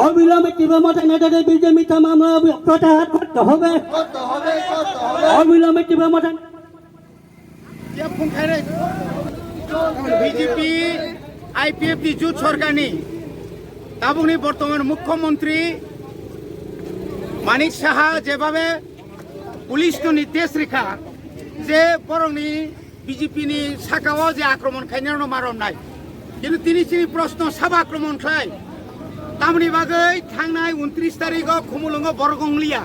অবিলম্বে তীব্র মাঠে নেতাদের বিরুদ্ধে মিথ্যা মামলা প্রত্যাহার করতে হবে। অবিলম্বে তীব্র মাঠে বিজেপি আইপিএফটি জোট সরকারনি তাবুকনি বর্তমান মুখ্যমন্ত্রী মানিক সাহা যেভাবে পুলিশকে নির্দেশ রেখা যে বরংনি বিজেপিনি শাখাও যে আক্রমণ খাইনানো মারণ নাই কিন্তু তিনি প্রশ্ন সাবা আক্রমণ খাই তামনি বাগৈ থাंनाय 29 তারিখও খুমুলুঙ্গ বরগংলিয়া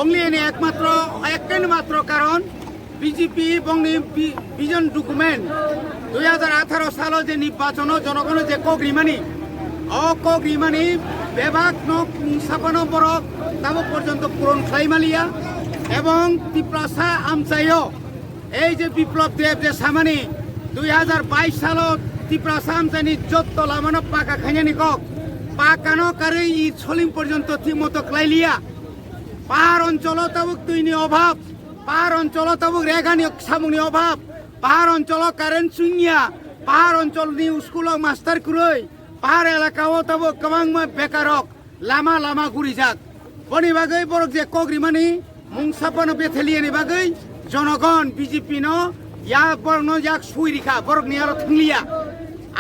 অংলিয়ানি একটাই মাত্র কারণ বিজেপি বংনি ভিজন ডকুমেন্ট 2018 সালে যে নির্বাচন জনগণ যে কগ্রিমানি কগ্রিমানি বেবাক সাপানো বরক তাবো পর্যন্ত পূরণ খাইমালিয়া এবং ত্রিপ্রাসা আমচাইও এই যে বিপ্লব দেব যে সামানি 2022 সালত ত্রিপ্রাসা আমচাইনি যত লামানো পাকা খাইনানি কক পাকানো কারে ই ছলিম পর্যন্ত ঠিকমতো ক্লাইলিয়া পাহাড় অঞ্চল তাবুক তুইনি অভাব পাহাড় অঞ্চল তাবুক রেগানি সামুনি অভাব পাহাড় অঞ্চল কারেন্ট শুনিয়া পাহাড় অঞ্চলনি স্কুল মাস্টার কুরৈ পাহাড় এলাকাও তাবুক গোबां বেকারক লামা লামা ঘুরি যাক বনি বাগৈ বরক যে কগ্রিমানি মুং সাপানো বেথেলিয়ানি বাগৈ জনগণ বিজেপি ন ইয়া বরন যাক সুইরিখা বরক নিয়ার থাংলিয়া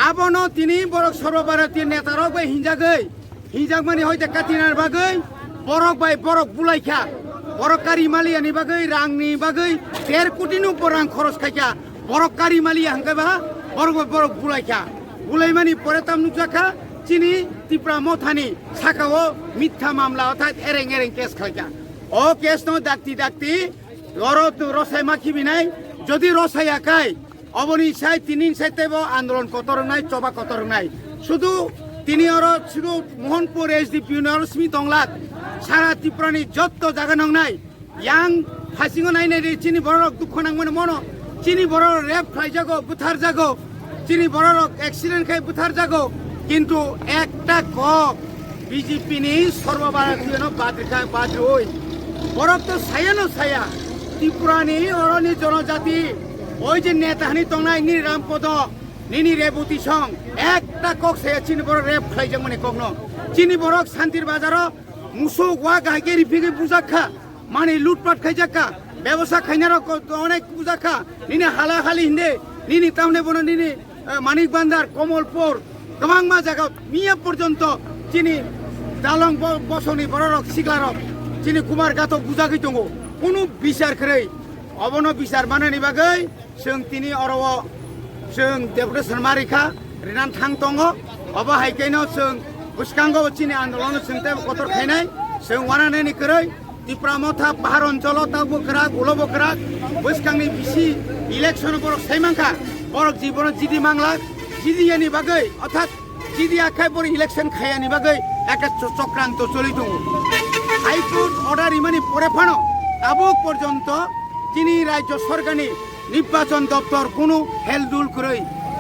আবনো তিনি বরক সর্বভারতীয় নেতারক বাই হিনজাক মানে হইতে কাটিনার বাগৈ বরক বুলাইখা বরক কারি মালিয়ানি বাগৈ রাংনি বাগৈ 1.5 কোটিनि উপর রাং খরচ খাইখা বরক কারি মালিয়া হাঙ্গাইবা বরক বুলাইখা বুলাইমানি পরে তাম নুজাখা চিনি ত্রিপুরা মথানি সাকাও মিথ্যা মামলা অর্থাৎ এরেং কেস খাইখা ও কেস ন ডাকতি রসাই মাখিবি নাই যদি রসাই আকাই অবনি সাই তিনি সাইতেব আন্দোলন কতর নাই চবা কতর নাই শুধু তিনি শুধু মোহনপুর এসডিপি স্মিত অংলাত সারা ত্রিপুরানি যত জায়গা নং নাই ইয়াং হাসিং নাই নাই চিনি বড় দুঃখ নাংমনে মন চিনি বড় রেপ খাই যাগো বুথার যাগো চিনি বড় অ্যাক্সিডেন্ট খাই বুথার যাগো কিন্তু একটা কক বিজেপি নি সর্বভারতীয় বাদ ওই বরক তো ছায়া ত্রিপুরানি অরণি জনজাতি ওই যে নেতাহানি তংনাই নিরামপদ নিনি রেবতী সং একটা কক সে চিনি বড় রেপ খাইজং মানে কক ন চিনি বড় শান্তির বাজার মুসো ওয়া গাইকে রিফিকে বুঝাখা মানে লুটপাট খাইজাকা ব্যবসা খাইনার অনেক বুঝাখা নিনি হালাহালি হিন্দে নিনি তামনে বনো নিনি মানিক বান্দার কমলপুর गोबां मा जायगा मिया पर्यन्त चिनि दालं बसनि बररक सिग्लारक चिनि कुमार गाथक बुजाखै दङ कुनु बिचार खरै अबनो बिचार बानायनि बागै जों तिनि अरव जों देबदे सरमारिखा रिनान थां दङ अबा हाइकेनो जों बुसकांगो चिनि आन्दोलन जोंते कतर खायनाय जों वानानायनि खरै तिप्रामथा पाहार अञ्चल ताबो खरा गुलबो खरा बुसकांनि बिसि इलेक्सन बरक साइमांखा बरक जीवन जिदि मांगला जिदियानि बागै अर्थात जिदि आखाय बर इलेक्शन खायानि बागै একটা চক্রান্ত চলি দङ হাইকোর্ট অর্ডার ইমানি পরে ফানো আবো পর্যন্ত যিনি রাজ্য সরকারি নির্বাচন দপ্তর কোনো হেলদুল করে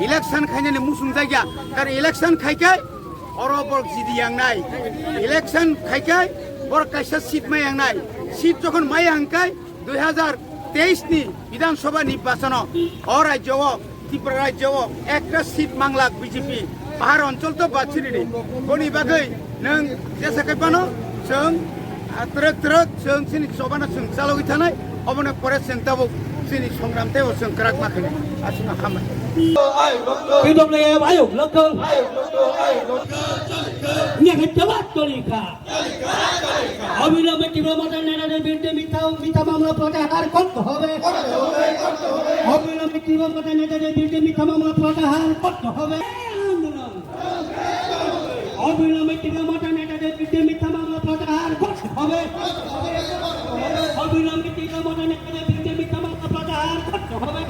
ইলেকশন খাইনানি মুসুং জায়গা তার ইলেকশন খাইকাই অরবর জিদিয়াং নাই ইলেকশন খাইকাই বড় কাইসা সিট মায়াং নাই সিট যখন মায়াংকাই 2023 নি বিধানসভা নির্বাচন অ রাজ্য ত্রিপুরা রাজ্য একটা সিট মাংলাক বিজেপি পাহাড় অঞ্চল তো বাছিনি কোনি বাগৈ नों जेसाखै बानो जों ट्रक जों सिनि सबाना जों चालुगै थानाय अबनो परे जों दाबो सिनि संग्राम तेव जों क्राक माखै आसुना खामाय Hidup lagi ayuk lekeng. Ini kecewa tolika. Apabila bertiba mata nana dan binti minta mamla protahar kot hobe. Apabila bertiba mata nana dan binti minta mamla protahar kot hobe. Apabila bertiba mata nana dan binti minta mamla protahar kot hobe. Apabila bertiba mata nana dan binti minta mamla protahar kot hobe.